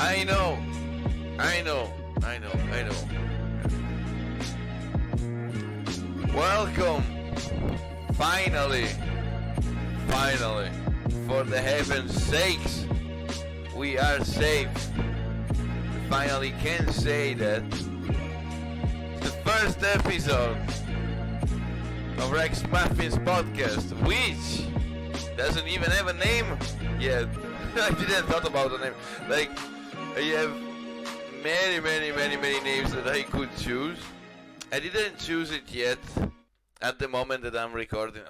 I know, I know, I know, I know. Welcome, finally, finally, for the heaven's sakes, we are safe. We finally can say that the first episode of Rex Muffin's podcast, which doesn't even have a name yet. I didn't thought about the name. Like, I have many names that I could choose. I didn't choose it yet. At the moment that I'm recording,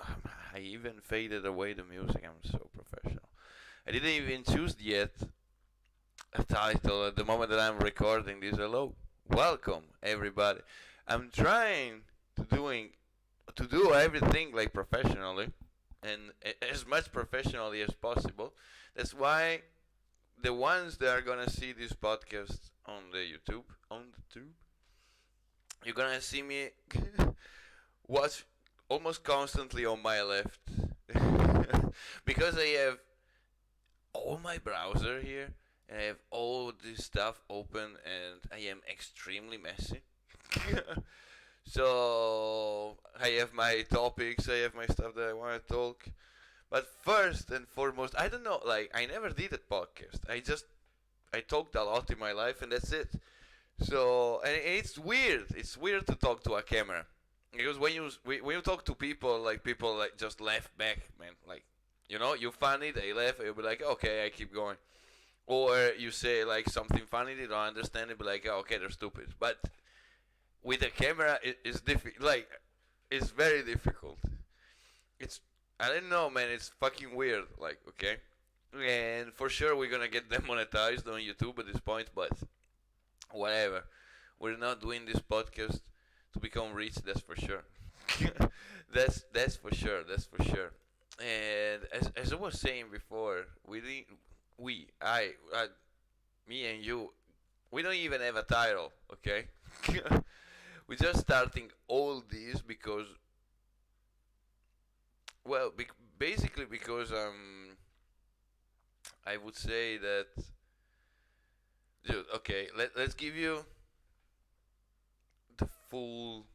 I even faded away the music. I'm so professional. I didn't even choose yet a title at the moment that I'm recording this. Hello, welcome everybody. I'm trying to do everything like professionally and as much professionally as possible. That's why the ones that are gonna see this podcast on the tube, you're gonna see me watch almost constantly on my left because I have all my browser here and I have all this stuff open and I am extremely messy. So I have my topics, I have my stuff that I want to talk. But first and foremost, I don't know, like I never did a podcast. I talked a lot in my life and that's it. So and it's weird. It's weird to talk to a camera because when you talk to people like just laugh back, man. Like you funny, they laugh, and you'll be like, okay, I keep going. Or you say like something funny, they don't understand it, be like, oh, okay, they're stupid. But with a camera, it's difficult. Like it's very difficult. It's I don't know, man. It's fucking weird. Like okay, and for sure we're gonna get demonetized on YouTube at this point, but whatever. We're not doing this podcast to become rich. That's for sure. that's for sure. That's for sure. And as I was saying before, I, me and you, we don't even have a title. Okay, we're just starting all this because, well, basically because I would say that, dude. Okay, let's give you the full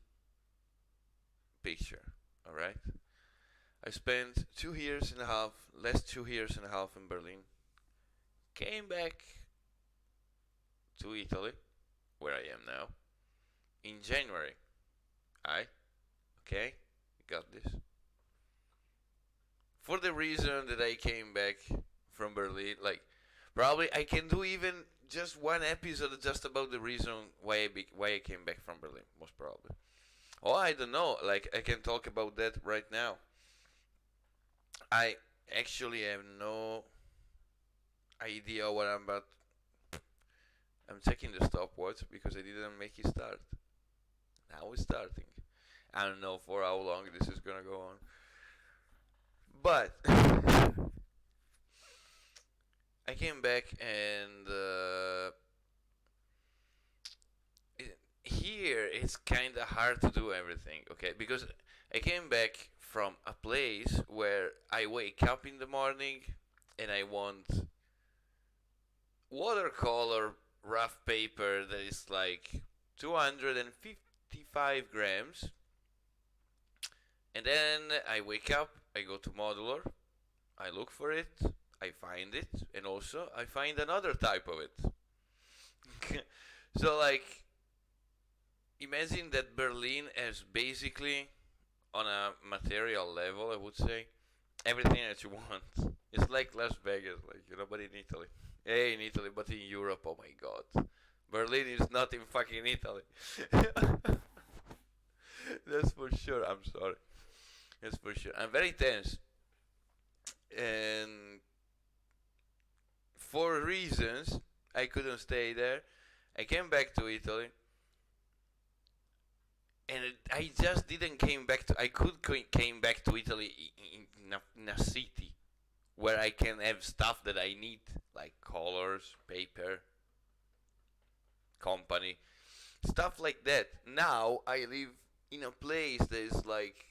picture. All right. I spent 2 years and a half, last 2 years and a half in Berlin. Came back to Italy, where I am now, in January. Okay, got this. For the reason that I came back from Berlin, like probably I can do even just one episode just about the reason why I came back from Berlin, most probably. Oh, I don't know. Like I can talk about that right now. I actually have no idea what I'm about. I'm checking the stopwatch because I didn't make it start. Now it's starting. I don't know for how long this is gonna go on. But I came back and here it's kind of hard to do everything, okay? Because I came back from a place where I wake up in the morning and I want watercolor rough paper that is like 255 grams. And then I wake up, I go to Modular, I look for it, I find it, and also I find another type of it. So like, imagine that Berlin has basically, on a material level, I would say, everything that you want. It's like Las Vegas, like but in Italy. Hey, in Italy, but in Europe, oh my god. Berlin is not in fucking Italy. That's for sure. I'm sorry. That's for sure. I'm very tense. And for reasons, I couldn't stay there. I came back to Italy. And I just didn't came back to. I could came back to Italy in a city where I can have stuff that I need, like colors, paper, company, stuff like that. Now I live in a place that is like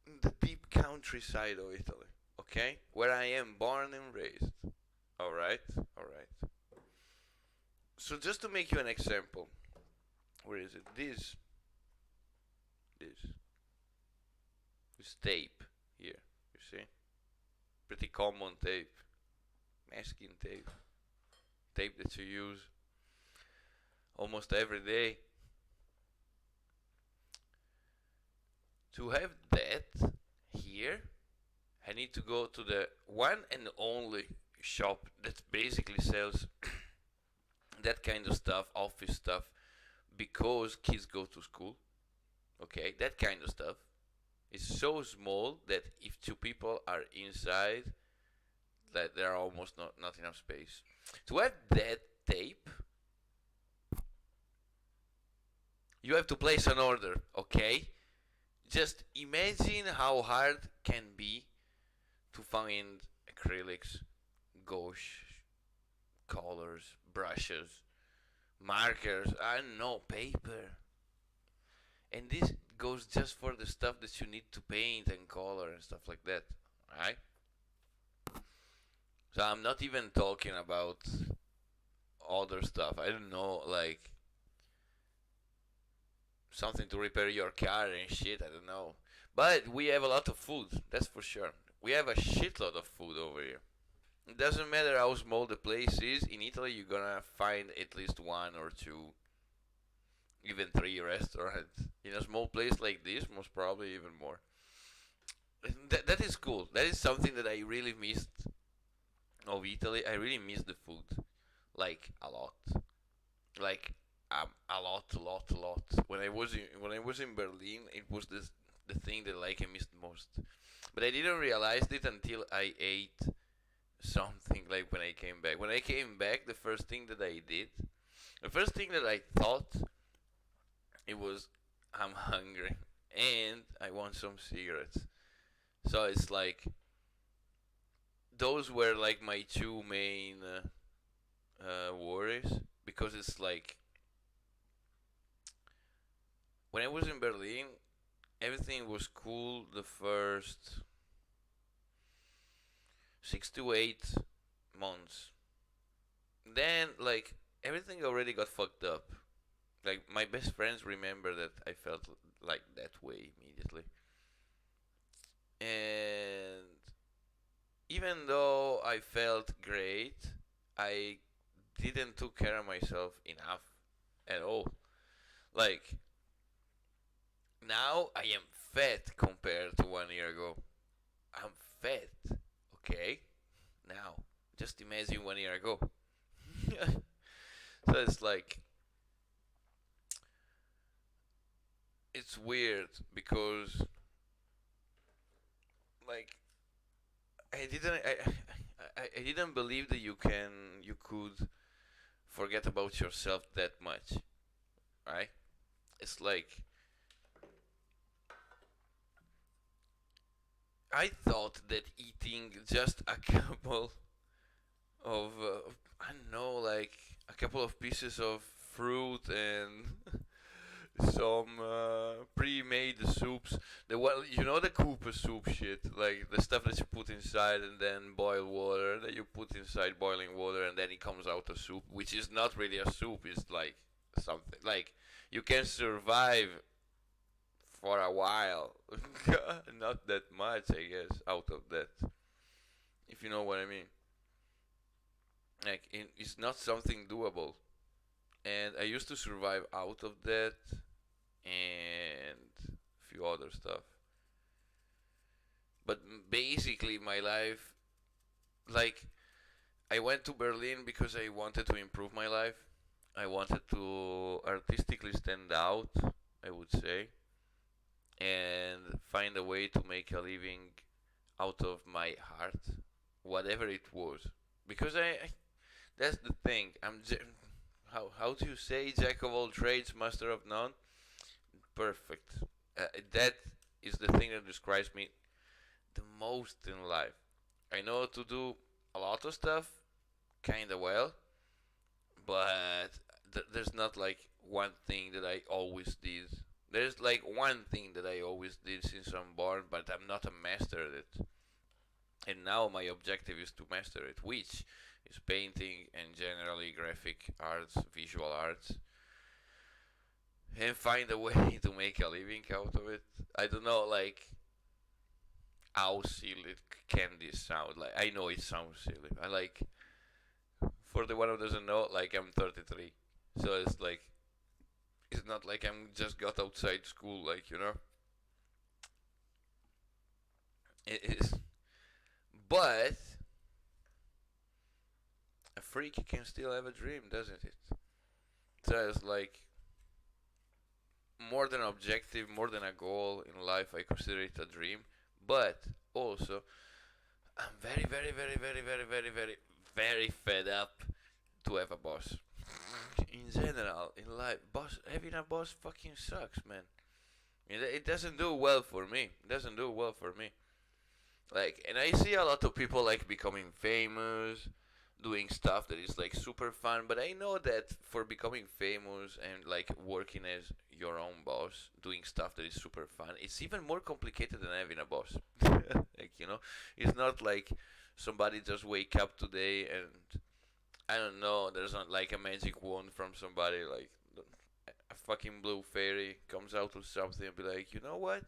in the deep countryside of Italy, okay, where I am born and raised. All right, all right. So just to make you an example, where is it? This tape here. You see, pretty common tape, masking tape, tape that you use almost every day. To have that here, I need to go to the one and only shop that basically sells that kind of stuff, office stuff, because kids go to school. Okay, that kind of stuff is so small that if two people are inside, that there are almost not enough space. To have that tape, you have to place an order. Okay, just imagine how hard can be to find acrylics, gouache, colors, brushes, markers, I don't know, paper. And this goes just for the stuff that you need to paint and color and stuff like that, right? So I'm not even talking about other stuff. I don't know, like something to repair your car and shit. I don't know. But we have a lot of food, that's for sure. We have a shitload of food over here. It doesn't matter how small the place is. In Italy, you're gonna find at least one or two, even three restaurants. In a small place like this, most probably even more. That is cool. That is something that I really missed of Italy. I really miss the food, like a lot, like a lot. When I was in Berlin, it was the thing that like I missed most. But I didn't realize it until I ate something like when I came back. When I came back, the first thing that I thought it was, I'm hungry and I want some cigarettes. So it's like those were like my two main worries, because it's like when I was in Berlin, everything was cool the first 6 to 8 months. Then like everything already got fucked up. Like my best friends remember that I felt like that way immediately. And even though I felt great, I didn't took care of myself enough at all. Like now I am fat compared to 1 year ago. I'm fat. Okay? Now, just imagine 1 year ago. So it's like it's weird because like I didn't believe that you could forget about yourself that much, right? It's like I thought that eating just a couple of I don't know, like a couple of pieces of fruit and some pre-made soups. The Cooper soup shit, like the stuff that you put inside and then boil water, that you put inside boiling water and then it comes out a soup, which is not really a soup. It's like something like you can survive for a while, not that much, I guess, out of that, if you know what I mean. Like it's not something doable, and I used to survive out of that and a few other stuff. But basically, my life, like, I went to Berlin because I wanted to improve my life. I wanted to artistically stand out, I would say, and find a way to make a living out of my heart, whatever it was. Because that's the thing. How do you say, jack of all trades, master of none? Perfect. That is the thing that describes me the most in life. I know how to do a lot of stuff kind of well, but there's not like one thing that I always did. There's like one thing that I always did since I'm born, but I'm not a master at it. and now my objective is to master it, which is painting and generally graphic arts, visual arts, and find a way to make a living out of it. I don't know, like, how silly can this sound? Like, I know it sounds silly. I like, for the one who doesn't know, like, I'm 33, so it's like, it's not like I'm just got outside school, like, you know. It is, but a freak can still have a dream, doesn't it? So it's like more than an objective, more than a goal in life. I consider it a dream, but also I'm very, very, very, very, very, very, very, very fed up to have a boss. In general, in life, having a boss fucking sucks, man. It doesn't do well for me. It doesn't do well for me. Like, and I see a lot of people like becoming famous, doing stuff that is like super fun. But I know that for becoming famous and like working as your own boss, doing stuff that is super fun, it's even more complicated than having a boss. Like, you know, it's not like somebody just wake up today and I don't know. There's not like a magic wand from somebody like a fucking blue fairy comes out with something and be like, you know what?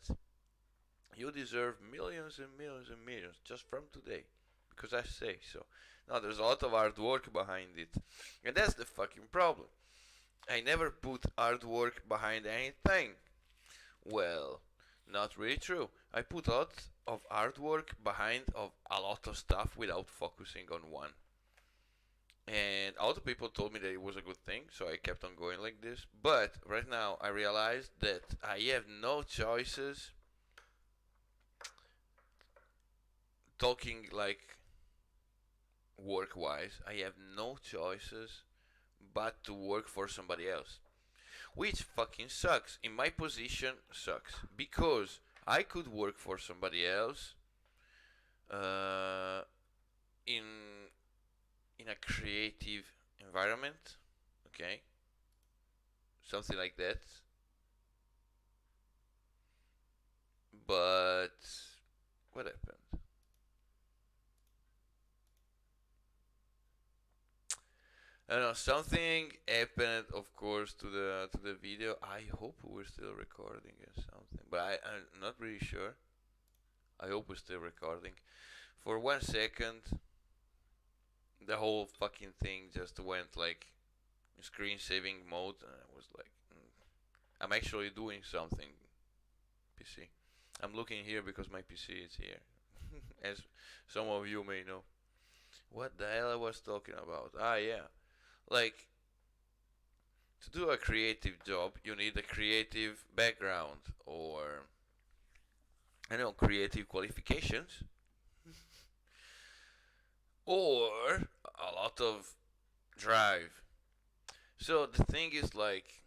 You deserve millions and millions and millions just from today. Because I say so. No, there's a lot of hard work behind it. And that's the fucking problem. I never put hard work behind anything. Well, not really true. I put a lot of hard work behind of a lot of stuff without focusing on one. And a lot of people told me that it was a good thing, so I kept on going like this. But right now I realized that I have no choices talking like work wise. I have no choices but to work for somebody else. Which fucking sucks. In my position, sucks. Because I could work for somebody else uh, in a creative environment, okay, something like that. But what happened? I don't know. Something happened, of course, to the video. I hope we're still recording or something, but I'm not really sure. I hope we're still recording. For 1 second, the whole fucking thing just went like screen saving mode, and I was like, I'm actually doing something. PC. I'm looking here because my PC is here, as some of you may know. What the hell I was talking about? Ah, yeah. Like, to do a creative job, you need a creative background or, I don't know, creative qualifications or a lot of drive. So the thing is, like,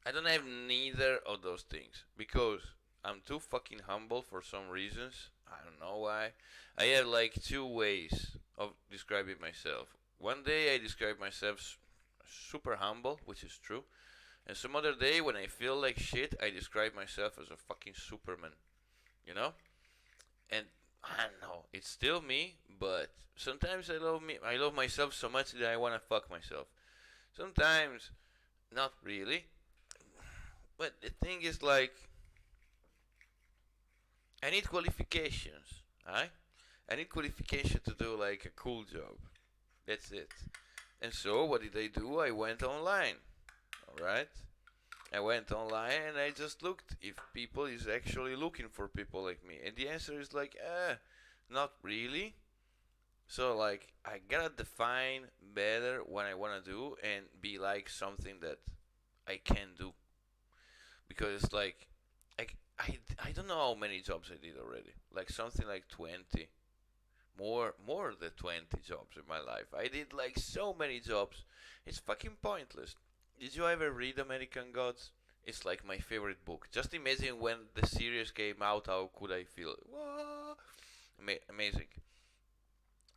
I don't have neither of those things because I'm too fucking humble for some reasons. I don't know why. I have like two ways of describing myself. One day I describe myself super humble, which is true. And some other day when I feel like shit, I describe myself as a fucking Superman. You know? And I don't know, it's still me, but sometimes I love me. I love myself so much that I wanna fuck myself. Sometimes, not really. But the thing is, like, I need qualifications, right? I need qualification to do like a cool job. That's it. And so, what did I do? I went online. All right. I went online and I just looked if people is actually looking for people like me. And the answer is like, not really. So like I gotta define better what I wanna do and be like something that I can do. Because it's like I, I don't know how many jobs I did already. Like something like 20. More than 20 jobs in my life. I did like so many jobs. It's fucking pointless. Did you ever read American Gods? It's like my favorite book. Just imagine when the series came out, how could I feel? Whoa! Amazing.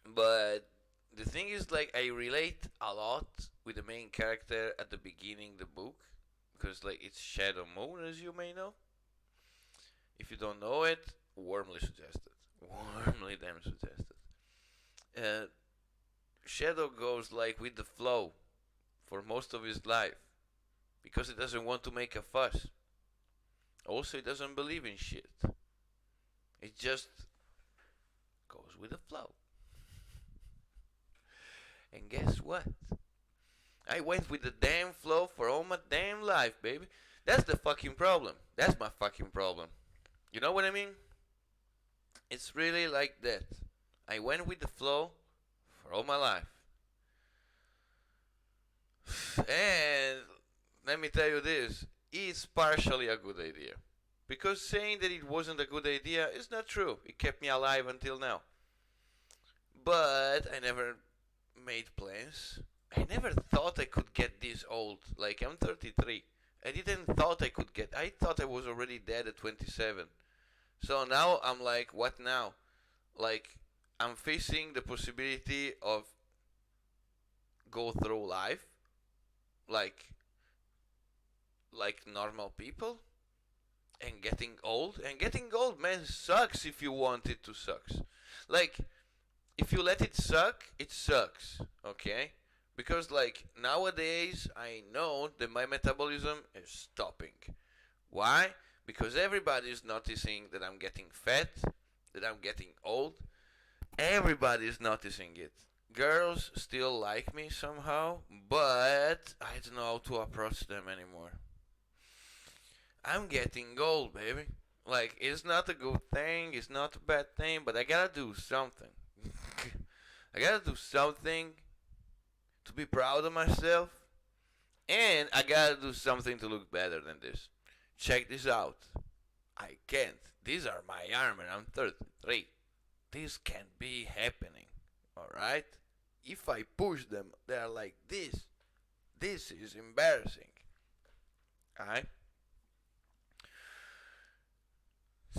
But the thing is, like, I relate a lot with the main character at the beginning of the book because, like, it's Shadow Moon, as you may know. If you don't know it, warmly suggested. Warmly damn suggested. Uh, Shadow goes like with the flow for most of his life because he doesn't want to make a fuss. Also, he doesn't believe in shit. It just goes with the flow. And guess what? I went with the damn flow for all my damn life, baby. That's the fucking problem. That's my fucking problem. You know what I mean? It's really like that. I went with the flow for all my life. And let me tell you this, it's partially a good idea. Because saying that it wasn't a good idea is not true. It kept me alive until now. But I never made plans. I never thought I could get this old. Like, I'm 33. I didn't thought I could get. I thought I was already dead at 27. So now I'm like, what now? Like, I'm facing the possibility of go through life like normal people and getting old, man, sucks if you want it to sucks. Like, if you let it suck, it sucks, okay? Because like nowadays I know that my metabolism is stopping. Why? Because everybody is noticing that I'm getting fat, that I'm getting old. Everybody is noticing it. Girls still like me somehow, but I don't know how to approach them anymore. I'm getting old, baby. Like, it's not a good thing, it's not a bad thing, but I gotta do something. I gotta do something to be proud of myself, and I gotta do something to look better than this. Check this out. I can't. These are my armor. I'm 33. This can't be happening. Alright? If I push them, they're like this. This is embarrassing. Alright?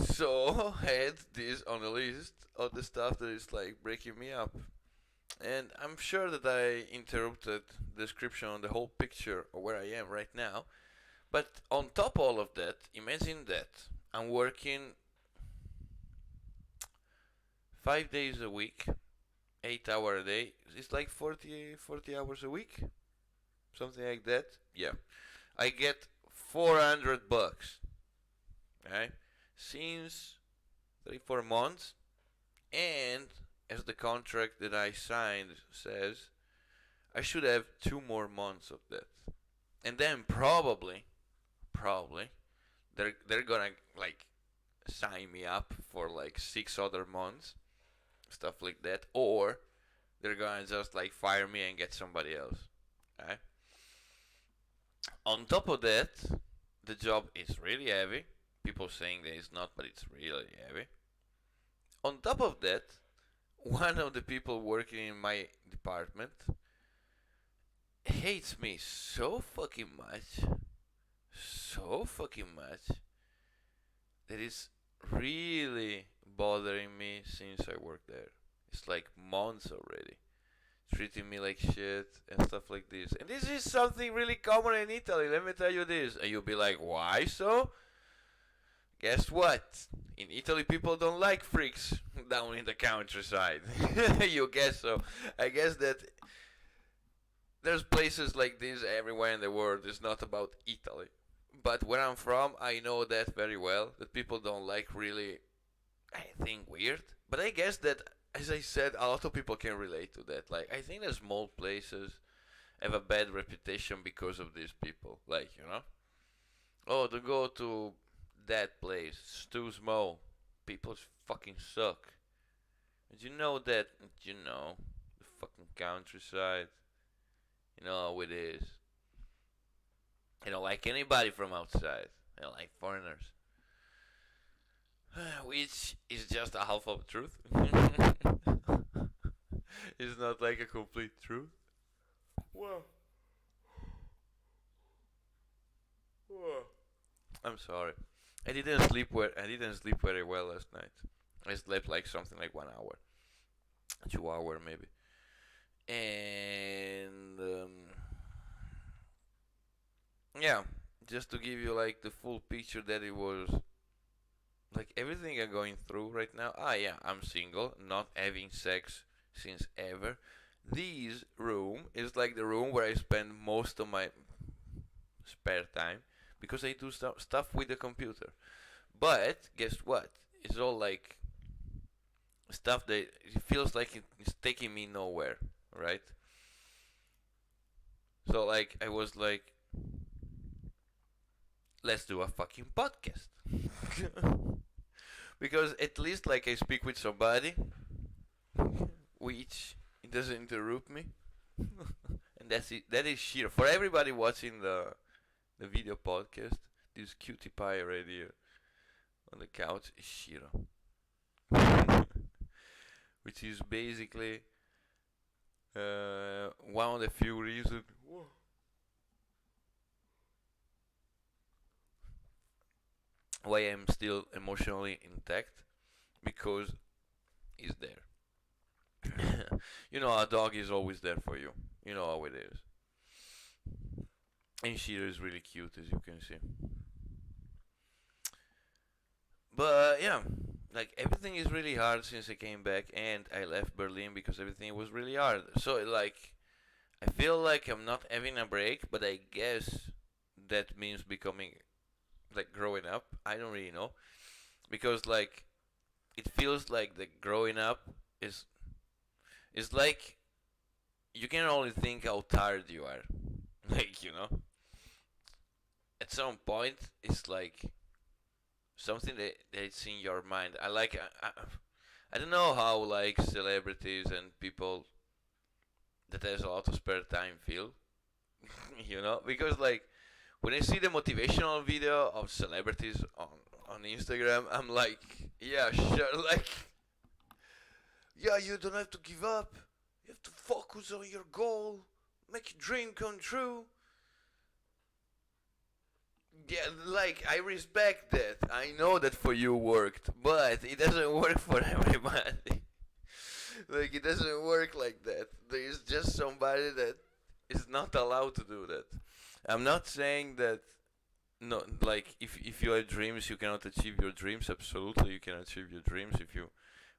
So I had this on the list of the stuff that is like breaking me up. And I'm sure that I interrupted the description on the whole picture of where I am right now. But on top of all of that, imagine that I'm working 5 days a week, 8 hours a day. It's like 40 hours a week, something like that. Yeah, I get $400, right? Since 3-4 months, and as the contract that I signed says, I should have 2 more months of that, and then probably they're gonna like sign me up for like 6 other months, stuff like that, or they're gonna just like fire me and get somebody else. Right? On top of that, the job is really heavy. People saying that it's not, but it's really heavy. On top of that, one of the people working in my department hates me so fucking much, that is really bothering me since I worked there. It's like months already. Treating me like shit and stuff like this. And this is something really common in Italy, let me tell you this. And you'll be like, why so? Guess what? In Italy, people don't like freaks down in the countryside. You guess so. I guess that there's places like this everywhere in the world. It's not about Italy. But where I'm from, I know that very well. That people don't like really anything weird. But I guess that, as I said, a lot of people can relate to that. Like, I think that small places have a bad reputation because of these people. Like, you know? Oh, to go to that place, it's too small. People fucking suck. Did you know that? You know, the fucking countryside. You know how it is. I don't like anybody from outside. I don't like foreigners. Which is just a half of truth. It's not like a complete truth. Well, I'm sorry. I didn't sleep very well last night. I slept like something like 1 hour, 2 hour maybe. And yeah, just to give you like the full picture that it was like everything I'm going through right now. Ah, yeah, I'm single, not having sex since ever. This room is like the room where I spend most of my spare time because I do stuff with the computer. But guess what? It's all like stuff that it feels like it's taking me nowhere, right? So like I was like, let's do a fucking podcast. Because at least like I speak with somebody which it doesn't interrupt me. And that's it. That is sheer for everybody watching the video podcast. This cutie pie right here on the couch is Shiro, which is basically one of the few reasons why I'm still emotionally intact, because he's there. You know, a dog is always there for you. You know how it is. And Shiro is really cute, as you can see. But yeah, like everything is really hard since I came back, and I left Berlin because everything was really hard. So like I feel like I'm not having a break, but I guess that means becoming like growing up. I don't really know, because like it feels like the growing up is like you can only think how tired you are. Like, you know, at some point it's like something that's in your mind. I don't know how like celebrities and people that has a lot of spare time feel. You know, because like when I see the motivational video of celebrities on Instagram, I'm like, yeah, sure, like, yeah, you don't have to give up. You have to focus on your goal, make your dream come true. Yeah, like I respect that. I know that for you worked, but it doesn't work for everybody. Like it doesn't work like that. There is just somebody that is not allowed to do that. I'm not saying that no, like if you have dreams, you cannot achieve your dreams. Absolutely, you can achieve your dreams if you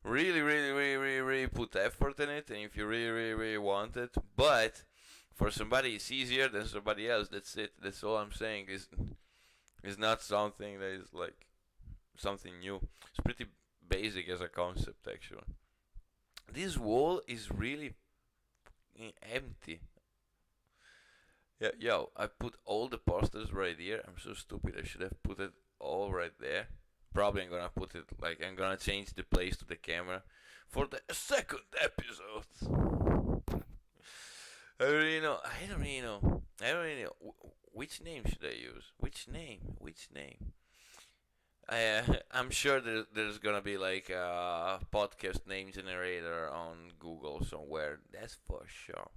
really put effort in it, and if you really want it. But for somebody, it's easier than somebody else. That's it. That's all I'm saying. Is not something that is like something new. It's pretty basic as a concept, actually. This wall is really empty. Yeah, yo, I put all the posters right here. I'm so stupid. I should have put it all right there. Probably I'm gonna put it like I'm gonna change the place to the camera for the second episode. I don't really know. I don't really know. I don't really know. Which name should I use? Which name? Which name? I'm sure there's gonna be like a podcast name generator on Google somewhere. That's for sure.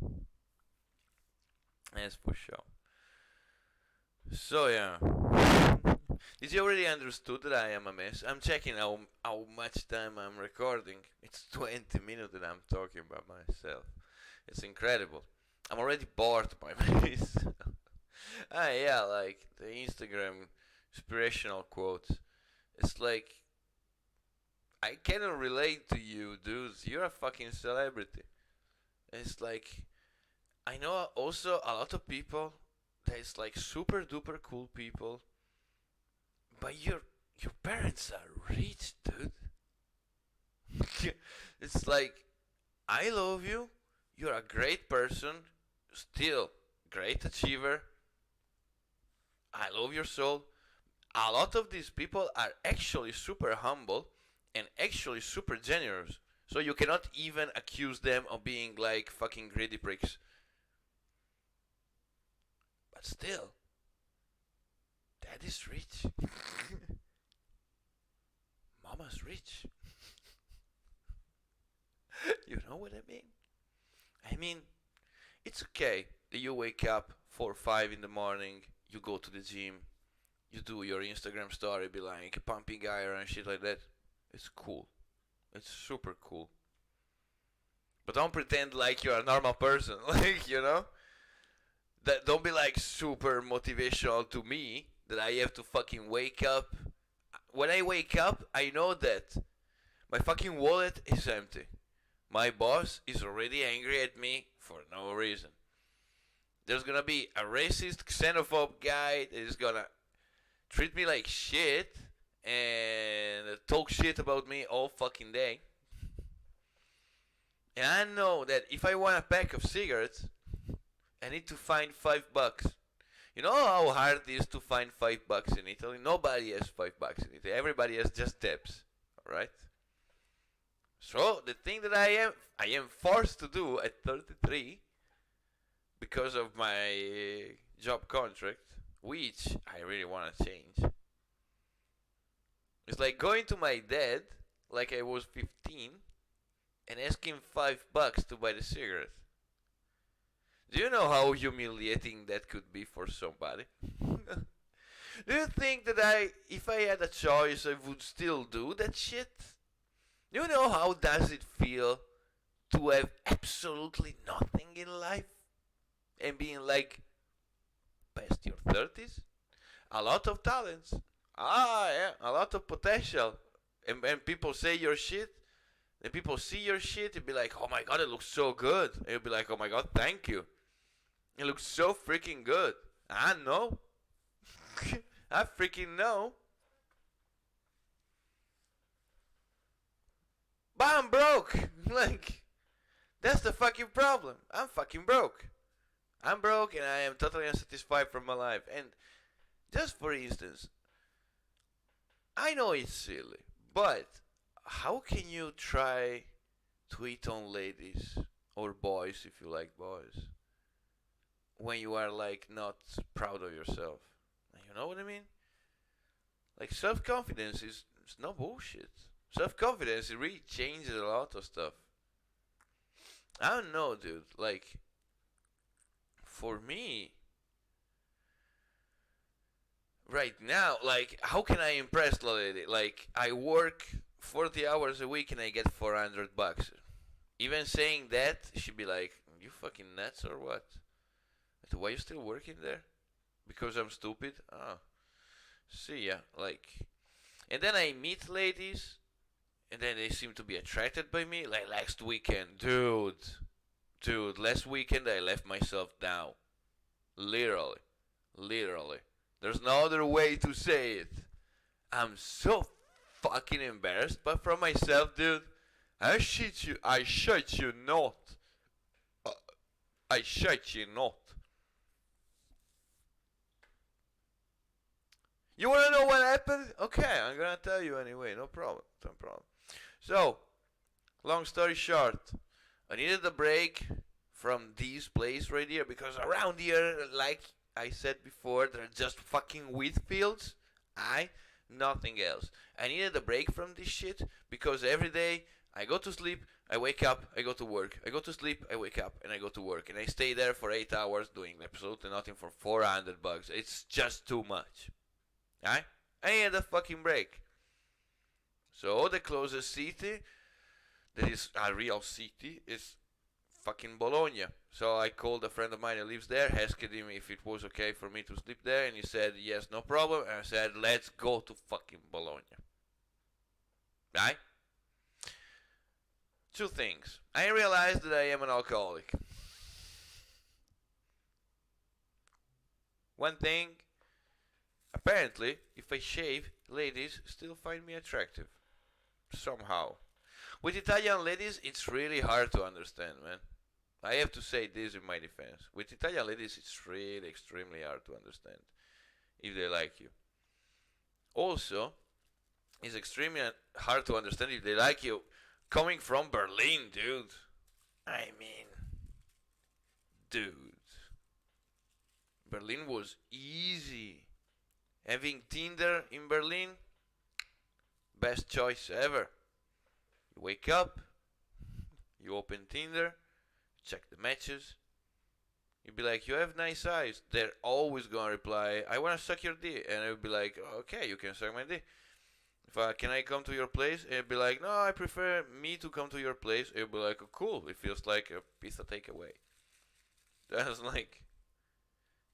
That's for sure. So yeah, did you already understood that I am a mess? I'm checking how much time I'm recording. It's 20 minutes that I'm talking about myself. It's incredible. I'm already bored by myself. Ah yeah, like the Instagram inspirational quotes. It's like I cannot relate to you, dudes. You're a fucking celebrity. It's like I know also a lot of people that is like super duper cool people, but your parents are rich, dude. It's like I love you. You're a great person, still great achiever. I love your soul. A lot of these people are actually super humble and actually super generous. So you cannot even accuse them of being like fucking greedy pricks. But still, daddy's rich. Mama's rich. You know what I mean? I mean, it's okay that you wake up 4 or 5 in the morning, you go to the gym, you do your Instagram story, be like pumping iron and shit like that. It's cool. It's super cool. But don't pretend like you're a normal person. Like, you know? That don't be like super motivational to me that I have to fucking wake up when I wake up, I know that my fucking wallet is empty. My boss is already angry at me for no reason. There's gonna be a racist, xenophobe guy that is gonna treat me like shit and talk shit about me all fucking day. And I know that if I want a pack of cigarettes, I need to find $5. You know how hard it is to find $5 in Italy? Nobody has $5 in Italy. Everybody has just tips. Alright? So the thing that I am forced to do at 33 because of my job contract, which I really want to change. It's like going to my dad like I was 15 and asking $5 to buy the cigarette. Do you know how humiliating that could be for somebody? Do you think that if I had a choice, I would still do that shit? Do you know how does it feel to have absolutely nothing in life and being like past your 30s? A lot of talents. Yeah, a lot of potential. And people say your shit, and people see your shit and be like, oh my god, it looks so good. And you'll be like, oh my god, thank you. It looks so freaking good. I know. I freaking know. But I'm broke. Like, that's the fucking problem. I'm fucking broke. I'm broke and I am totally unsatisfied from my life. And just for instance, I know it's silly, but how can you try to hit on ladies or boys if you like boys when you are like not proud of yourself? You know what I mean? Like self-confidence is it's no bullshit. Self-confidence it really changes a lot of stuff. I don't know, dude. Like for me right now, like how can I impress the lady? Like I work 40 hours a week and I get $400. Even saying that, she'd be like, "You fucking nuts or what? Why you still working there? Because I'm stupid? Oh, see ya." Like, and then I meet ladies, and then they seem to be attracted by me. Like last weekend, dude, last weekend I left myself down. Literally. There's no other way to say it. I'm so fucking embarrassed, but from myself, dude. I shit you not. I shit you not. You wanna know what happened? Okay, I'm gonna tell you anyway. No problem. So, long story short, I needed a break from this place right here because around here, like I said before, there are just fucking wheat fields. Nothing else. I needed a break from this shit because every day I go to sleep, I wake up, I go to work. I go to sleep, I wake up, and I go to work. And I stay there for 8 hours doing absolutely nothing for $400. It's just too much. Right? I need a fucking break. So the closest city that is a real city is fucking Bologna. So I called a friend of mine who lives there, asked him if it was okay for me to sleep there, and he said yes, no problem. And I said, let's go to fucking Bologna. Right? Two things. I realized that I am an alcoholic. One thing, apparently, if I shave, ladies still find me attractive. Somehow. With Italian ladies, it's really hard to understand, man. I have to say this in my defense. With Italian ladies, it's really extremely hard to understand if they like you. Also, it's extremely hard to understand if they like you coming from Berlin, dude. I mean, dude. Berlin was easy. Having Tinder in Berlin, best choice ever. You wake up, you open Tinder, check the matches. You'd be like, you have nice eyes. They're always gonna reply, I wanna suck your dick. And I'd be like, okay, you can suck my dick. Can I come to your place? And I'd be like, no, I prefer me to come to your place. It'd be like, oh, cool. It feels like a pizza takeaway. That's like,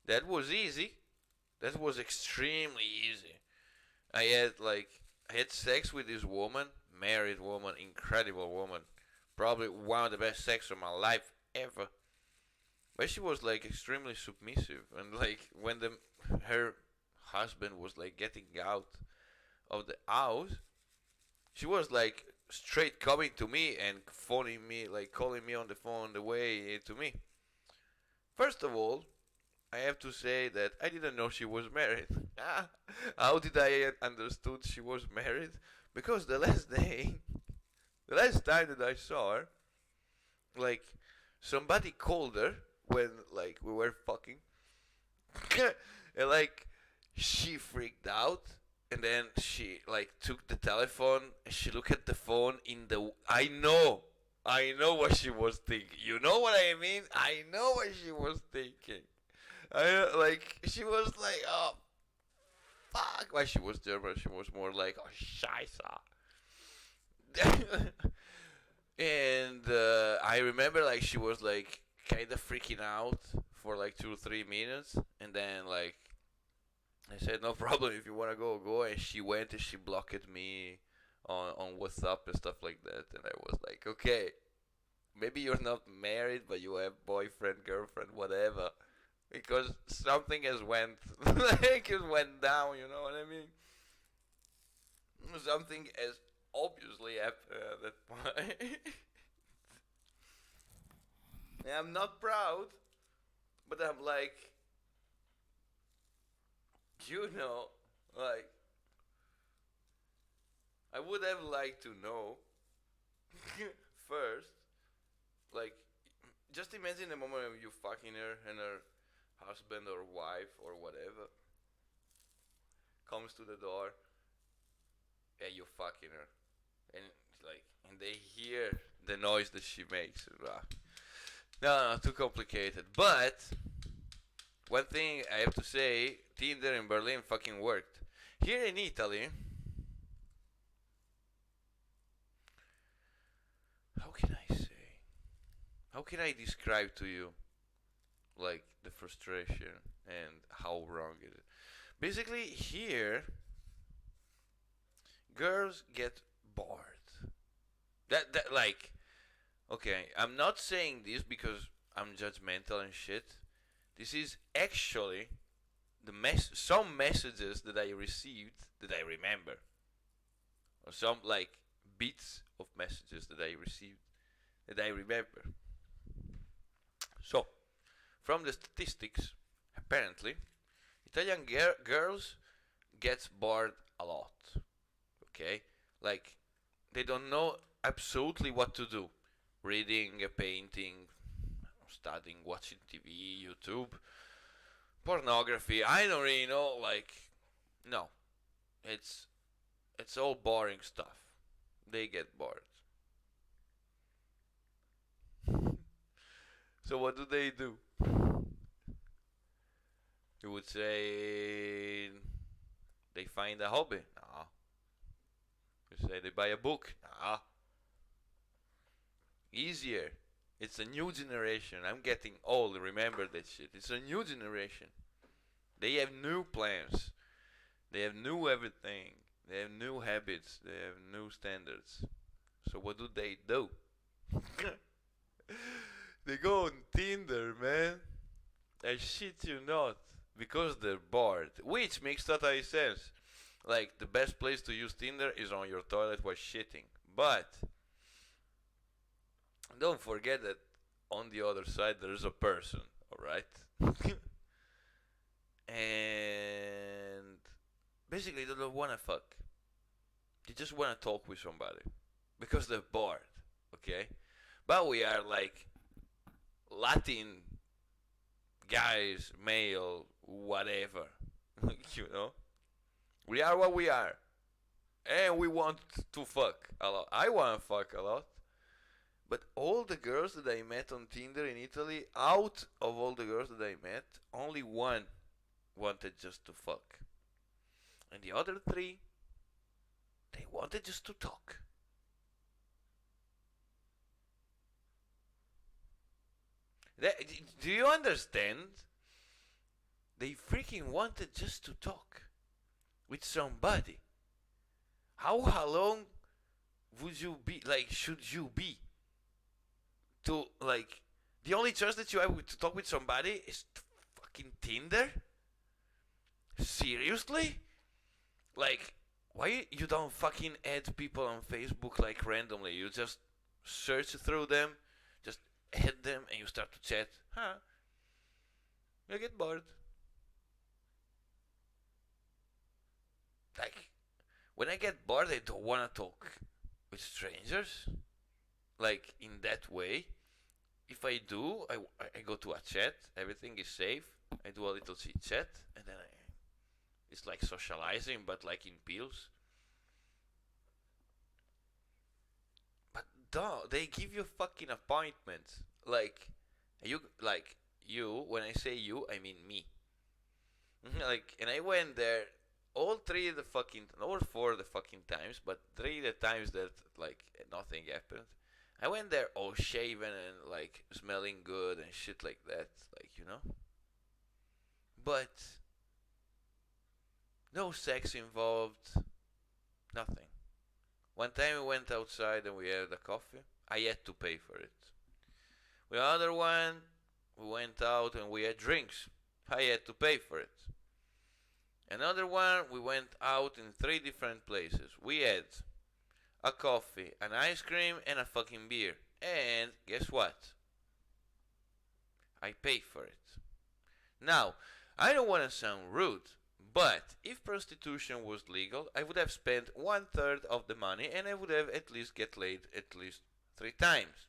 that was easy. That was extremely easy. I had like I had sex with this woman, married woman, incredible woman, probably one of the best sex of my life ever. But she was like extremely submissive, and like when her husband was like getting out of the house, she was like straight coming to me and phoning me, like calling me on the phone the way to me. First of all, I have to say that I didn't know she was married. How did I understood she was married? Because the last day, the last time that I saw her, like somebody called her when like we were fucking, and like she freaked out, and then she like took the telephone and she looked at the phone in the. I know what she was thinking. You know what I mean? I know what she was thinking. I like she was like, oh fuck. Why she was German? She was more like, oh scheiße. And I remember like she was like kind of freaking out for like 2 or 3 minutes, and then like I said no problem if you wanna go go, and she went and she blocked me on WhatsApp and stuff like that, and I was like okay, maybe you're not married but you have boyfriend girlfriend whatever, because something has went like it went down, you know what I mean? Something has obviously happened at that point. I'm not proud, but I'm like, you know, like, I would have liked to know first, like, just imagine the moment of you fucking her and her husband or wife or whatever comes to the door and you fucking her, and like, and they hear the noise that she makes. No, too complicated. But one thing I have to say, Tinder in Berlin fucking worked. Here in Italy, how can I say? How can I describe to you like the frustration and how wrong it is? Basically, here girls get bored. That like okay, I'm not saying this because I'm judgmental and shit. This is actually some messages that I received that I remember, or some like bits of messages that I received that I remember. So, from the statistics, apparently, Italian girls get bored a lot. Okay, like they don't know absolutely what to do. Reading, painting, studying, watching TV, YouTube, pornography. I don't really know. Like, no, it's it's all boring stuff. They get bored. So what do they do? You would say they find a hobby. No. You say they buy a book. No. Easier. It's a new generation. I'm getting old. Remember that shit. It's a new generation. They have new plans. They have new everything. They have new habits. They have new standards. So what do? They go on Tinder, man. I shit you not. Because they're bored. Which makes total sense. Like, the best place to use Tinder is on your toilet while shitting. But, don't forget that on the other side there's a person, alright? And basically they don't wanna fuck. They just wanna talk with somebody. Because they're bored, okay? But we are like Latin guys, male, whatever. You know? We are what we are. And we want to fuck a lot. I want to fuck a lot. But all the girls that I met on Tinder in Italy, out of all the girls that I met, only one wanted just to fuck. And the other three, they wanted just to talk. Do you understand? They freaking wanted just to talk with somebody. How long would you be like? Should you be to like? The only chance that you have to talk with somebody is fucking Tinder? Seriously? Like, why you don't fucking add people on Facebook like randomly? You just search through them, just add them, and you start to chat. Huh? You get bored. Like, when I get bored, I don't want to talk with strangers. Like, in that way. If I do, I go to a chat. Everything is safe. I do a little chit chat, and then it's like socializing, but like in pills. But they give you fucking appointments. Like you. When I say you, I mean me. Like, and I went there all 4 the fucking times, but 3 the times that like nothing happened. I went there all shaven and like smelling good and shit like that, like. But no sex involved, nothing. One time we went outside and we had a coffee. I had to pay for it. With another one, we went out and we had drinks. I had to pay for it. Another one, we went out in 3 different places. We had a coffee, an ice cream, and a fucking beer. And guess what? I paid for it. Now, I don't want to sound rude, but if prostitution was legal, I would have spent 1/3 of the money and I would have at least get laid at least 3 times.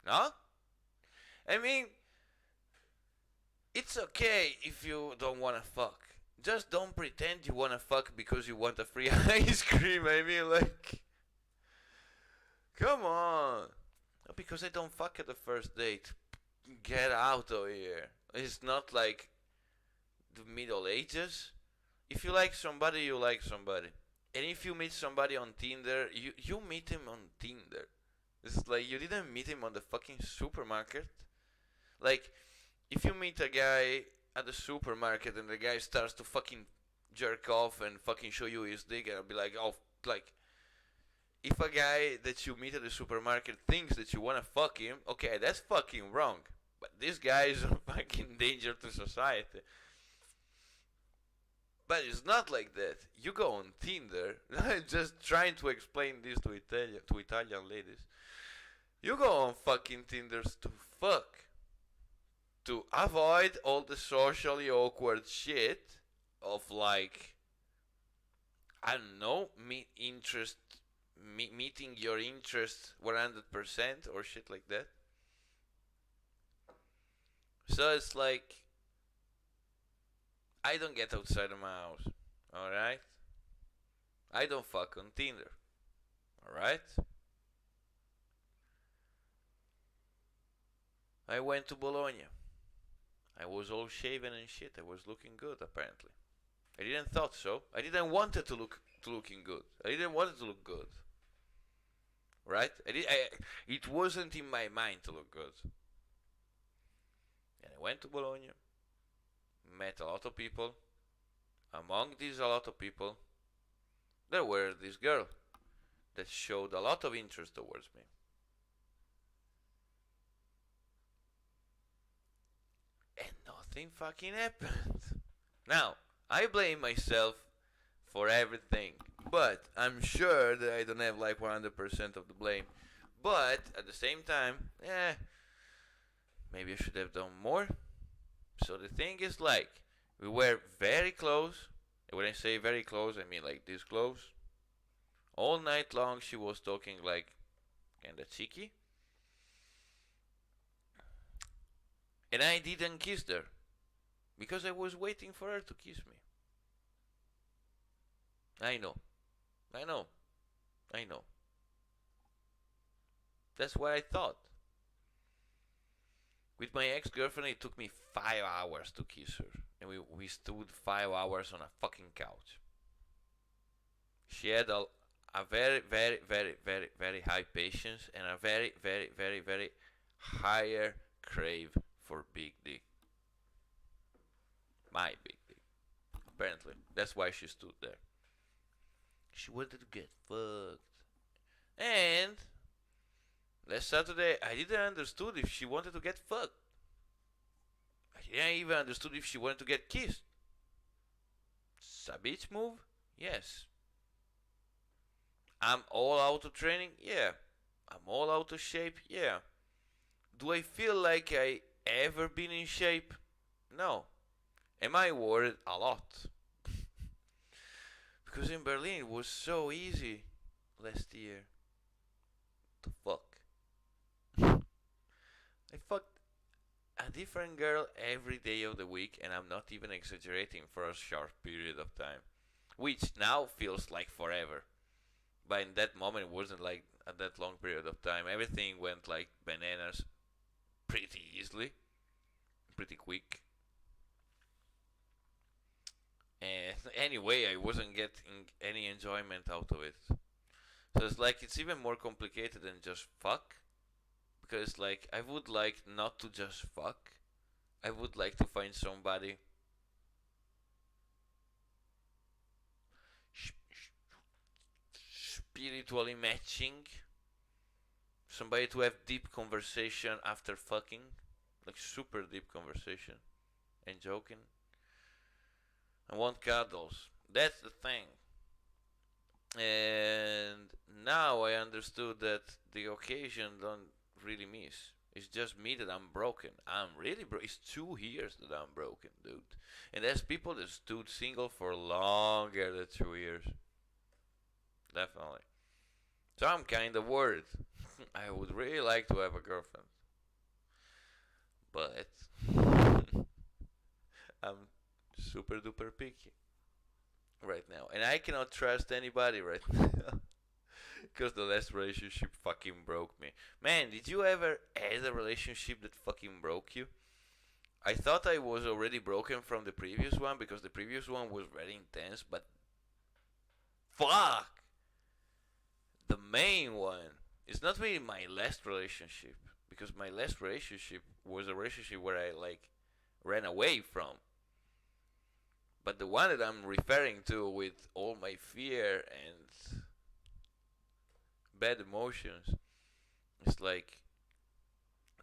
No? I mean, it's okay if you don't want to fuck. Just don't pretend you want to fuck because you want a free ice cream. I mean, like, come on. Because I don't fuck at the first date. Get out of here. It's not like the Middle Ages. If you like somebody, you like somebody. And if you meet somebody on Tinder, you meet him on Tinder. It's like you didn't meet him on the fucking supermarket. Like, if you meet a guy at the supermarket and the guy starts to fucking jerk off and fucking show you his dick, and I'll be like, oh, like, if a guy that you meet at the supermarket thinks that you wanna fuck him, okay, that's fucking wrong. But this guy is a fucking danger to society. But it's not like that. You go on Tinder. I'm just trying to explain this to Italian ladies. You go on fucking Tinders to fuck. To avoid all the socially awkward shit of like, I don't know, meeting your interest 100% or shit like that. So it's like, I don't get outside of my house, alright? I don't fuck on Tinder, alright? I went to Bologna. I was all shaven and shit. I was looking good, apparently. I didn't thought so. I didn't want it to looking good. I didn't want it to look good, right? It wasn't in my mind to look good. And I went to Bologna, met a lot of people. Among these a lot of people, there were this girl that showed a lot of interest towards me. And nothing fucking happened. Now, I blame myself for everything, but I'm sure that I don't have like 100% of the blame. But at the same time, maybe I should have done more. So the thing is, like, we were very close. And when I say very close, I mean like this close. All night long, she was talking like kinda cheeky. And I didn't kiss her because I was waiting for her to kiss me. I know. I know. I know. That's what I thought. With my ex-girlfriend, it took me 5 hours to kiss her. And we stood 5 hours on a fucking couch. She had a very, very, very, very, very high patience and a very, very, very, very higher crave for big dick. My big dick. Apparently. That's why she stood there. She wanted to get fucked. And last Saturday, I didn't understood if she wanted to get fucked. I didn't even understood if she wanted to get kissed. It's a bitch move? Yes. I'm all out of training? Yeah. I'm all out of shape? Yeah. Do I feel like I ever been in shape? No. Am I worried? A lot. Because in Berlin it was so easy last year to fuck. I fucked a different girl every day of the week, and I'm not even exaggerating, for a short period of time, which now feels like forever. But in that moment, it wasn't like at that long period of time. Everything went like bananas pretty easily, pretty quick. And anyway, I wasn't getting any enjoyment out of it. So it's like it's even more complicated than just fuck. Because like I would like not to just fuck. I would like to find somebody spiritually matching. Somebody to have deep conversation after fucking. Like super deep conversation. And joking. I want cuddles. That's the thing. And now I understood that the occasion don't really miss. It's just me that I'm broken. I'm really broken. It's 2 years that I'm broken, dude. And there's people that stood single for longer than 2 years. Definitely. So I'm kind of worried. I would really like to have a girlfriend. But I'm super duper picky right now. And I cannot trust anybody right now. Because the last relationship fucking broke me. Man, did you ever have a relationship that fucking broke you? I thought I was already broken from the previous one because the previous one was very intense, but fuck! The main one is not really my last relationship because my last relationship was a relationship where I like ran away from. But the one that I'm referring to with all my fear and bad emotions is like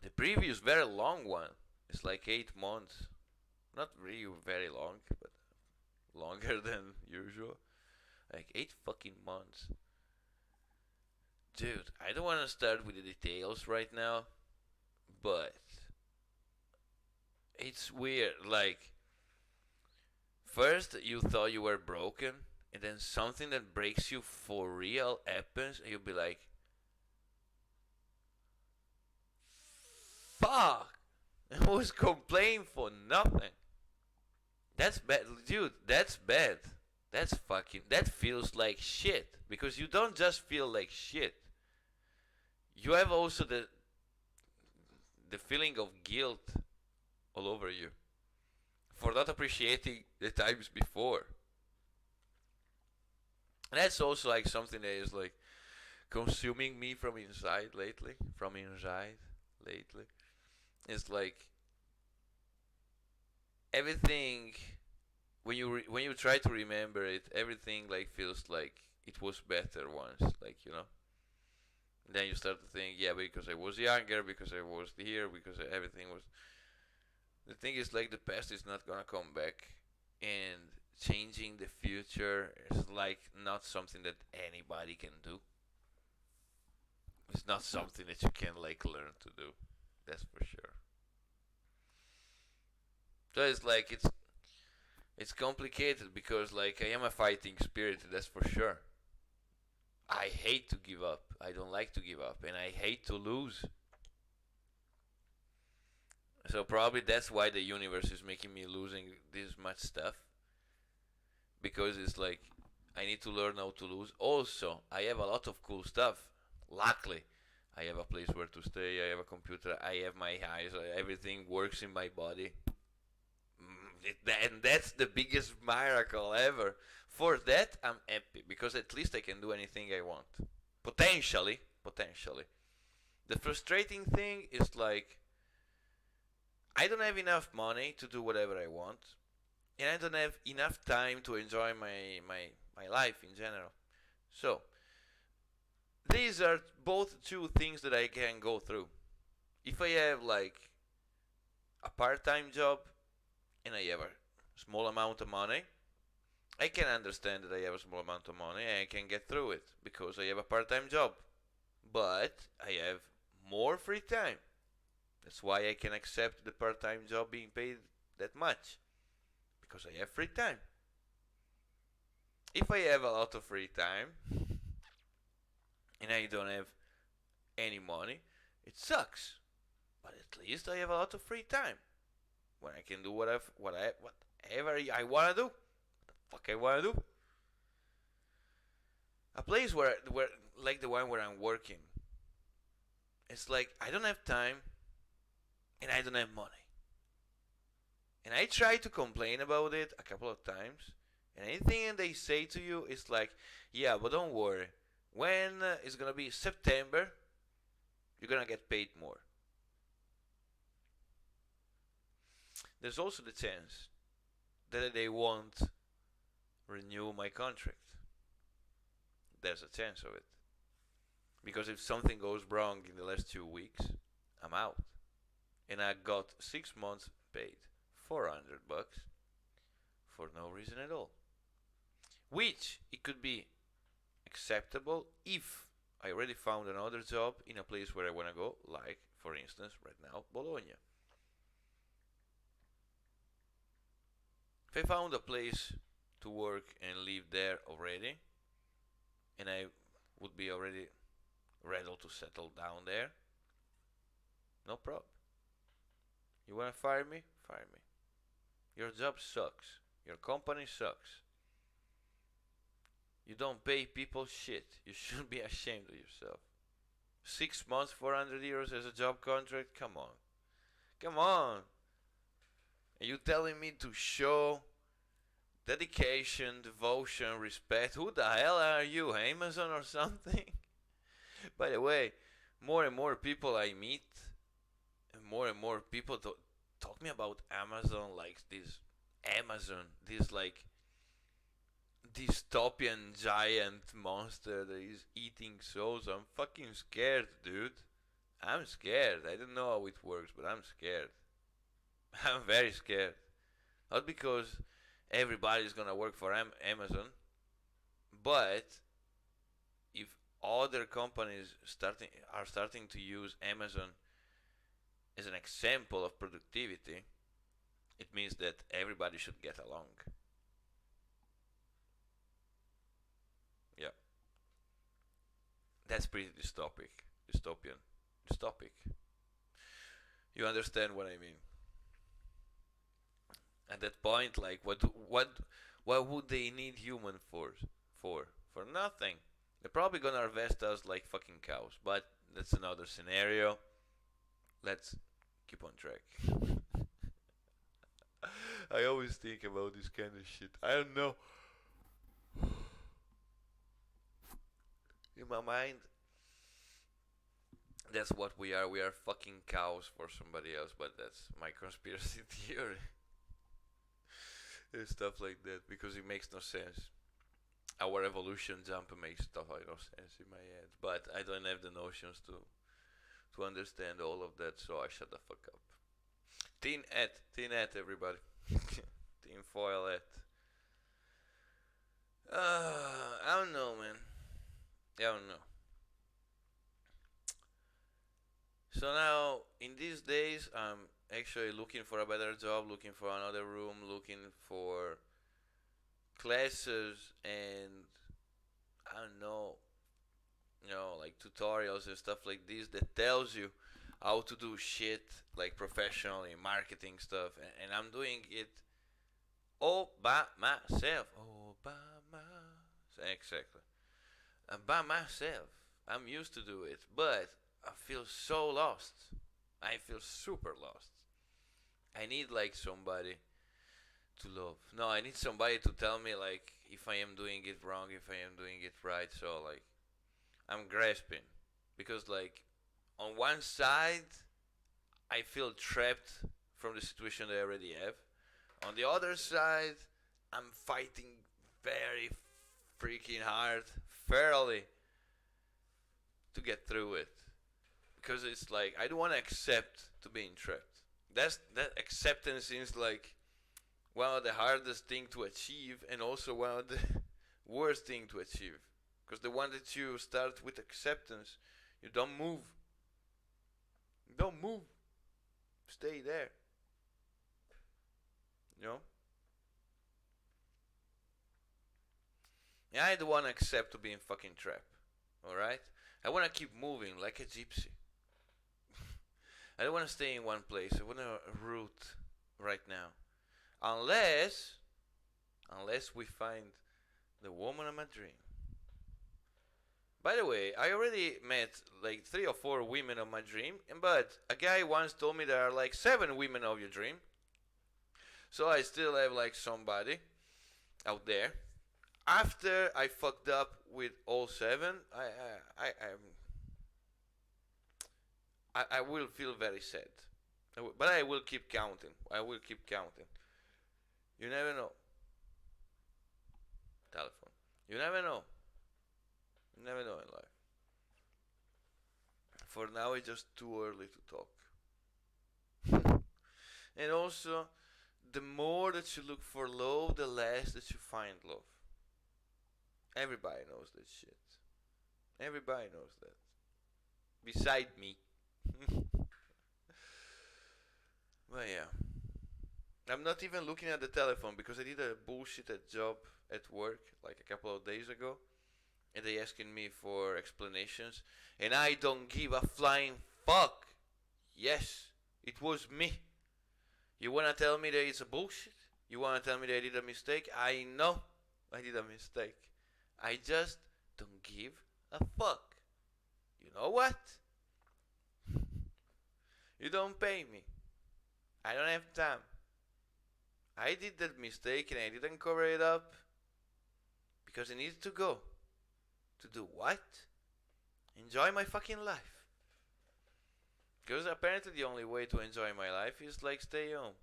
the previous very long one. It's like 8 months. Not really very long, but longer than usual. Like 8 fucking months. Dude, I don't want to start with the details right now, but it's weird. Like, first you thought you were broken, and then something that breaks you for real happens, and you'll be like, fuck! I was complaining for nothing. That's bad, dude. That's bad. That's fucking. That feels like shit because you don't just feel like shit. You have also the feeling of guilt all over you for not appreciating the times before. And that's also like something that is like consuming me from inside lately. From inside lately, it's like everything when you try to remember it, everything like feels like it was better once. Like and then you start to think, yeah, because I was younger, because I was here, because everything was. The thing is, like, the past is not gonna come back, and changing the future is like not something that anybody can do. It's not something that you can like learn to do. That's for sure. So it's like it's complicated because like I am a fighting spirit. That's for sure. I hate to give up. I don't like to give up, and I hate to lose. So probably that's why the universe is making me losing this much stuff because it's like I need to learn how to lose. Also, I have a lot of cool stuff. Luckily, I have a place where to stay. I have a computer. I have my eyes. Everything works in my body. And that's the biggest miracle ever. For that, I'm happy because at least I can do anything I want. Potentially, potentially. The frustrating thing is like I don't have enough money to do whatever I want, and I don't have enough time to enjoy my life in general. So these are both two things that I can go through. If I have like a part-time job and I have a small amount of money, I can understand that I have a small amount of money and I can get through it because I have a part-time job. But I have more free time. That's why I can accept the part-time job being paid that much, because I have free time. If I have a lot of free time and I don't have any money, it sucks. But at least I have a lot of free time when I can do whatever I wanna do. What the fuck I wanna do? A place where like the one where I'm working, it's like I don't have time and I don't have money. And I try to complain about it a couple of times, and anything they say to you is like, yeah, but don't worry. When it's gonna be September, you're gonna get paid more. There's also the chance that they won't renew my contract. There's a chance of it. Because if something goes wrong in the last 2 weeks, I'm out. And I got 6 months paid $400 for no reason at all. Which it could be acceptable if I already found another job in a place where I want to go, like, for instance, right now, Bologna. If I found a place to work and live there already, and I would be already ready to settle down there, no problem. You want to fire me? Fire me. Your job sucks. Your company sucks. You don't pay people shit. You should be ashamed of yourself. 6 months, €400 as a job contract? Come on. Come on. Are you telling me to show dedication, devotion, respect? Who the hell are you, Amazon or something? By the way, more and more people I meet, and more people talk me about Amazon like this like dystopian giant monster that is eating souls. I'm fucking scared, dude. I'm scared. I don't know how it works, but I'm scared. I'm very scared. Not because everybody's gonna work for Amazon, but if other companies are starting to use Amazon as an example of productivity, it means that everybody should get along. Yeah, that's pretty dystopian. Dystopic. You understand what I mean? At that point, like, what would they need human force for? For nothing. They're probably gonna harvest us like fucking cows, but that's another scenario. Let's keep on track. I always think about this kind of shit. I don't know. In my mind, that's what we are. We are fucking cows for somebody else, but that's my conspiracy theory. And stuff like that, because it makes no sense. Our evolution jump makes stuff like no sense in my head, but I don't have the notions to understand all of that, so I shut the fuck up. Teen at everybody. Teen foil at. I don't know, man. I don't know. So now, in these days, I'm actually looking for a better job, looking for another room, looking for classes, and I don't know, like tutorials and stuff like this that tells you how to do shit like professionally, marketing stuff, and I'm doing it all by myself. All by myself, exactly. By myself. I'm used to do it, but I feel so lost. I feel super lost. I need like somebody to love. No, I need somebody to tell me like if I am doing it wrong, if I am doing it right. So like I'm grasping because like on one side I feel trapped from the situation that I already have. On the other side, I'm fighting very freaking hard, fairly to get through it, because it's like I don't want to accept to being trapped. That acceptance is like one of the hardest thing to achieve, and also one of the worst thing to achieve. Because the one that you start with acceptance, you don't move. You don't move. Stay there. You know? Yeah, I don't want to accept to being fucking trapped. Alright? I want to keep moving like a gypsy. I don't want to stay in one place. I want to root right now. Unless we find the woman of my dream. By the way, I already met like 3 or 4 women of my dream, but a guy once told me there are like 7 women of your dream. So I still have like somebody out there. After I fucked up with all 7, I will feel very sad. But I will keep counting. I will keep counting. You never know. Telephone. You never know. You never know in life. For now, it's just too early to talk. And also, the more that you look for love, the less that you find love. Everybody knows that shit. Everybody knows that. Beside me. But yeah. I'm not even looking at the telephone because I did a bullshit job at work like a couple of days ago. And they asking me for explanations. And I don't give a flying fuck. Yes, it was me. You wanna tell me that it's a bullshit? You wanna tell me that I did a mistake? I know I did a mistake. I just don't give a fuck. You know what? You don't pay me. I don't have time. I did that mistake and I didn't cover it up because I needed to go. To do what? Enjoy my fucking life. Because apparently the only way to enjoy my life is like stay home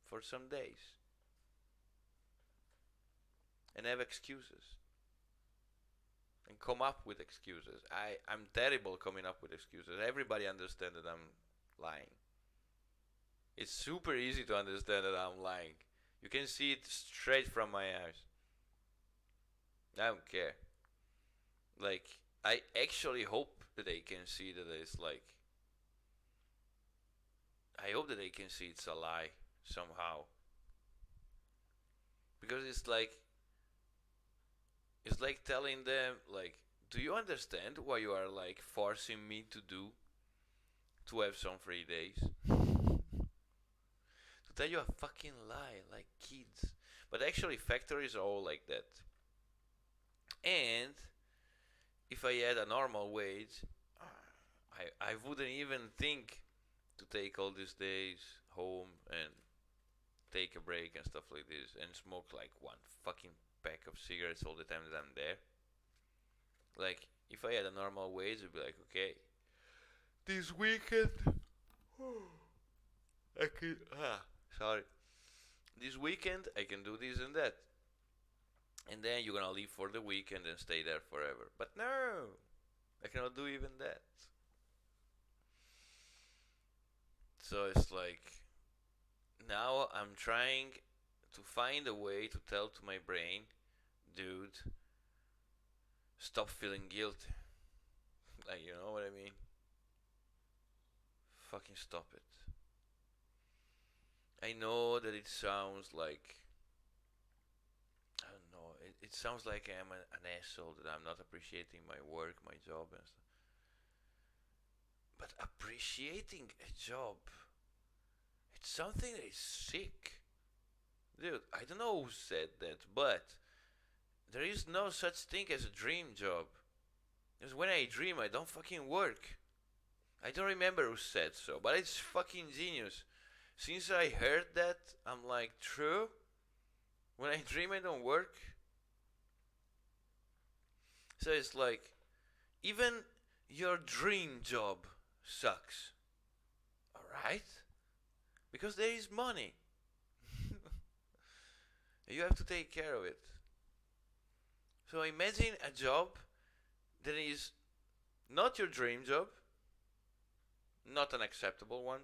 for some days. And have excuses. And come up with excuses. I'm terrible coming up with excuses. Everybody understands that I'm lying. It's super easy to understand that I'm lying. You can see it straight from my eyes. I don't care. Like, I actually hope that they can see that it's like... I hope that they can see it's a lie somehow. Because it's like telling them, like, do you understand what you are like forcing me to do to have some free days? To tell you a fucking lie, like kids. But actually factories are all like that. And if I had a normal wage, I wouldn't even think to take all these days home and take a break and stuff like this and smoke like one fucking pack of cigarettes all the time that I'm there. Like, if I had a normal wage, I'd be like, okay, this weekend, I can, this weekend I can do this and that. And then you're gonna leave for the weekend and stay there forever. But no, I cannot do even that. So it's like, now I'm trying to find a way to tell to my brain, dude, stop feeling guilty. Like, you know what I mean? Fucking stop it. I know that it sounds like, I don't know, it sounds like I'm an asshole, that I'm not appreciating my work, my job and stuff. But appreciating a job, it's something that is sick. Dude, I don't know who said that, but there is no such thing as a dream job. Because when I dream, I don't fucking work. I don't remember who said so, but it's fucking genius. Since I heard that, I'm like, true? When I dream, I don't work? So it's like, even your dream job sucks. Alright? Because there is money. You have to take care of it. So imagine a job There is not your dream job, not an acceptable one,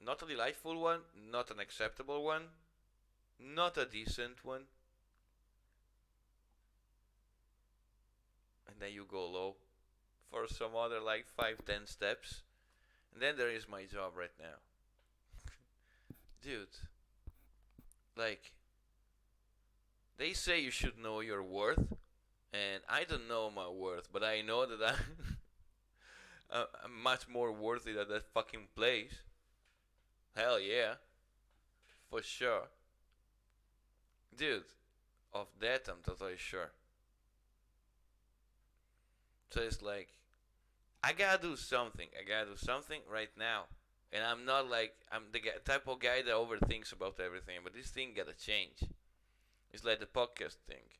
not a delightful one, not an acceptable one, not a decent one, and then you go low for some other like 5-10 steps, and then there is my job right now. Dude, like, they say you should know your worth, and I don't know my worth, but I know that I'm much more worthy than that fucking place. Hell yeah, for sure. Dude, of that I'm totally sure. So it's like, I gotta do something. I gotta do something right now. And I'm not like, I'm the type of guy that overthinks about everything, but this thing gotta change. It's like the podcast thing.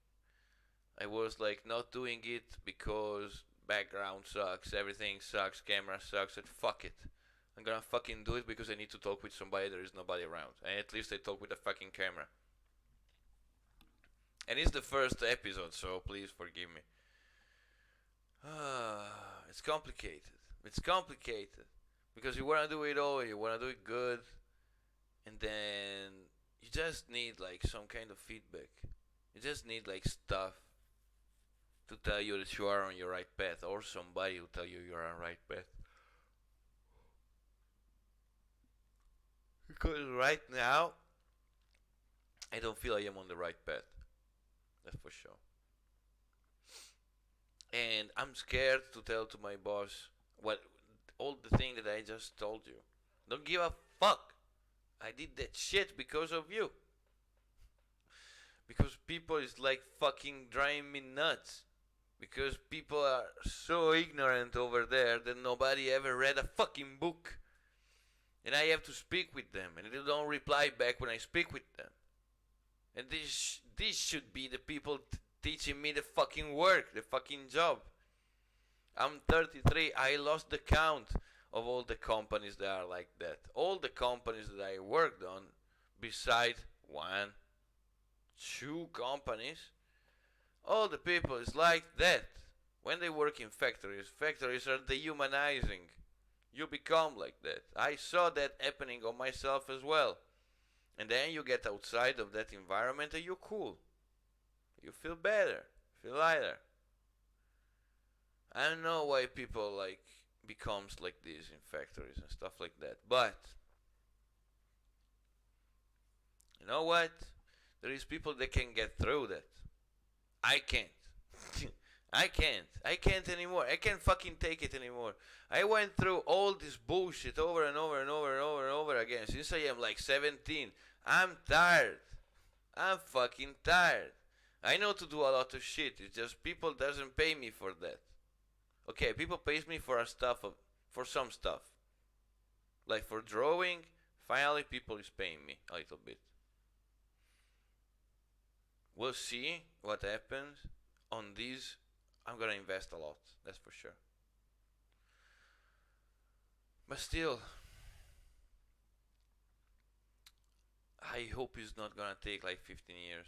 I was like not doing it because background sucks, everything sucks, camera sucks, and fuck it. I'm gonna fucking do it because I need to talk with somebody, there is nobody around. And at least I talk with a fucking camera. And it's the first episode, so please forgive me. It's complicated. It's complicated. Because you wanna do it all, you wanna do it good, and then you just need like some kind of feedback. You just need like stuff to tell you that you are on your right path, or somebody will tell you you're on the right path. Because right now, I don't feel I am on the right path. That's for sure. And I'm scared to tell to my boss what all the thing that I just told you. Don't give a fuck. I did that shit because of you. Because people is like fucking driving me nuts. Because people are so ignorant over there that nobody ever read a fucking book. And I have to speak with them, and they don't reply back when I speak with them. And this should be the people teaching me the fucking work, the fucking job. I'm 33. I lost the count of all the companies that are like that. All the companies that I worked on, beside 1, 2 companies, all the people is like that. When they work in factories are dehumanizing. You become like that. I saw that happening on myself as well. And then you get outside of that environment and you're cool. You feel better, feel lighter. I don't know why people like becomes like this in factories and stuff like that. But you know what? There is people that can get through that. I can't. I can't. I can't anymore. I can't fucking take it anymore. I went through all this bullshit over and over and over and over and over again since I am like 17. I'm tired. I'm fucking tired. I know to do a lot of shit. It's just people doesn't pay me for that. Okay, people pays me for for some stuff. Like for drawing, finally people is paying me a little bit. We'll see what happens. On this, I'm gonna invest a lot. That's for sure. But still, I hope it's not gonna take like 15 years.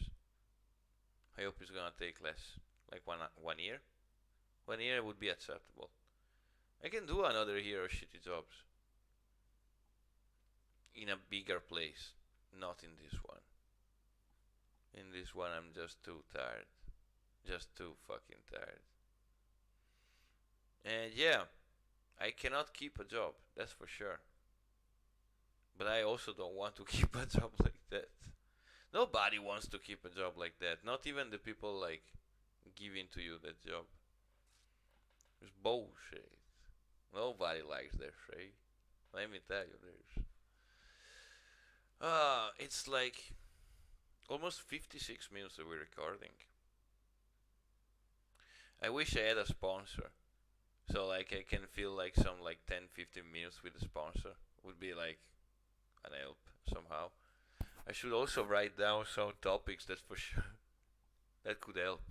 I hope it's gonna take less, like one year. 1 year would be acceptable. I can do another year of shitty jobs in a bigger place, not in this one. In this one, I'm just too tired, just too fucking tired. And yeah, I cannot keep a job. That's for sure. But I also don't want to keep a job like that. Nobody wants to keep a job like that. Not even the people like giving to you that job. It's bullshit. Nobody likes that shit. Let me tell you this. It's like almost 56 minutes that we're recording. I wish I had a sponsor. So like I can feel like some like 10-15 minutes with a sponsor would be like an help somehow. I should also write down some topics that for sure that could help.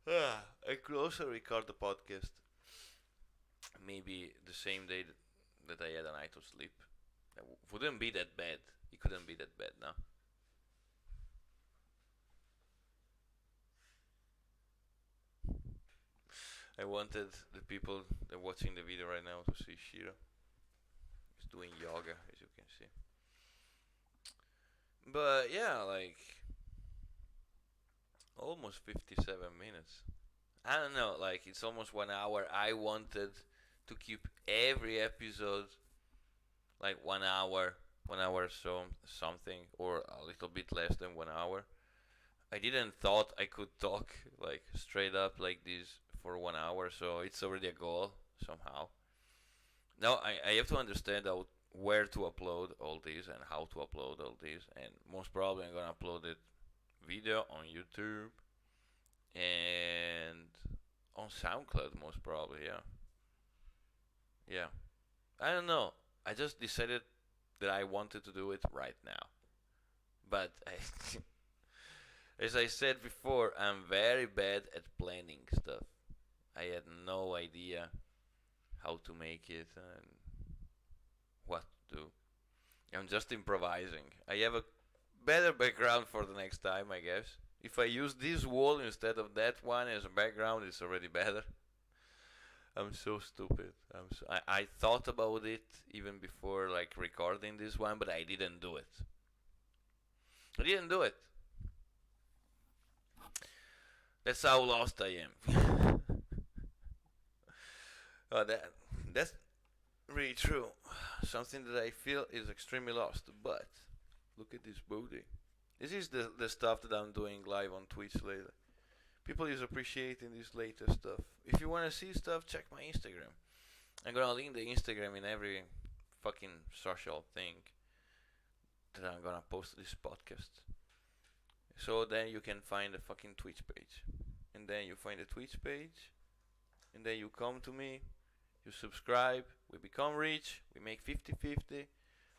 I could also record the podcast maybe the same day that I had a night of sleep. It wouldn't be that bad. It couldn't be that bad now. I wanted the people that are watching the video right now to see Shiro. He's doing yoga, as you can see. But yeah, like almost 57 minutes. I don't know, like it's almost 1 hour. I wanted to keep every episode like 1 hour, 1 hour so something, or a little bit less than 1 hour. I didn't thought I could talk like straight up like this for 1 hour, so it's already a goal somehow. Now I have to understand where to upload all these and how to upload all these, and most probably I'm gonna upload it video on YouTube and on SoundCloud most probably, yeah. Yeah. I don't know. I just decided that I wanted to do it right now. But as I said before, I'm very bad at planning stuff. I had no idea how to make it and what to do. I'm just improvising. I have a better background for the next time, I guess. If I use this wall instead of that one as a background, it's already better. I'm so stupid. I thought about it even before like recording this one, but I didn't do it. I didn't do it. That's how lost I am. That's really true. Something that I feel is extremely lost. But look at this booty. This is the stuff that I'm doing live on Twitch lately. People is appreciating this latest stuff. If you want to see stuff, check my Instagram. I'm gonna link the Instagram in every fucking social thing that I'm gonna post this podcast. So then you can find the fucking Twitch page. And then you find the Twitch page. And then you come to me. You subscribe. We become rich. We make 50-50.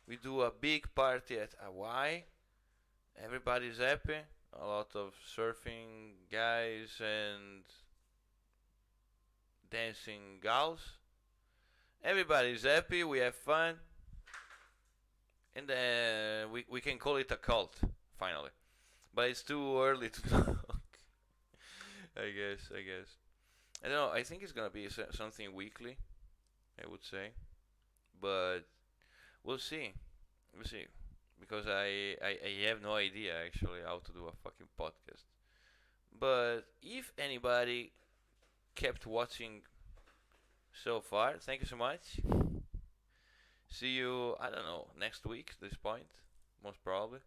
We do a big party at Hawaii. Everybody's happy. A lot of surfing guys and dancing gals. Everybody's happy. We have fun. And then we can call it a cult, finally. But it's too early to talk. I guess. I don't know. I think it's gonna be something weekly, I would say. But we'll see. We'll see. Because I have no idea actually how to do a fucking podcast. But if anybody kept watching so far, thank you so much. See you, I don't know, next week at this point, most probably.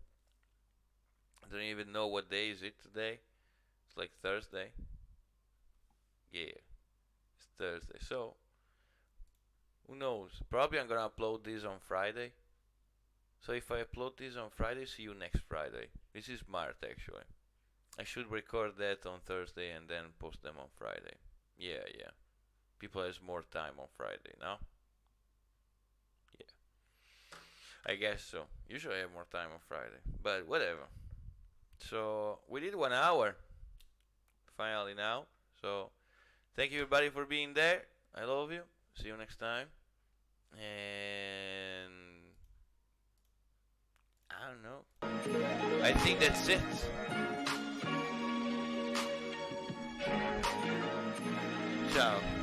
I don't even know what day is it today. It's like Thursday. Yeah, it's Thursday. So, who knows? Probably I'm gonna upload this on Friday. So if I upload this on Friday, see you next Friday. This is smart actually. I should record that on Thursday and then post them on Friday. Yeah. People has more time on Friday now. Yeah. I guess so. Usually I have more time on Friday. But whatever. So we did 1 hour. Finally now. So thank you everybody for being there. I love you. See you next time. And I don't know. I think that's it. Ciao.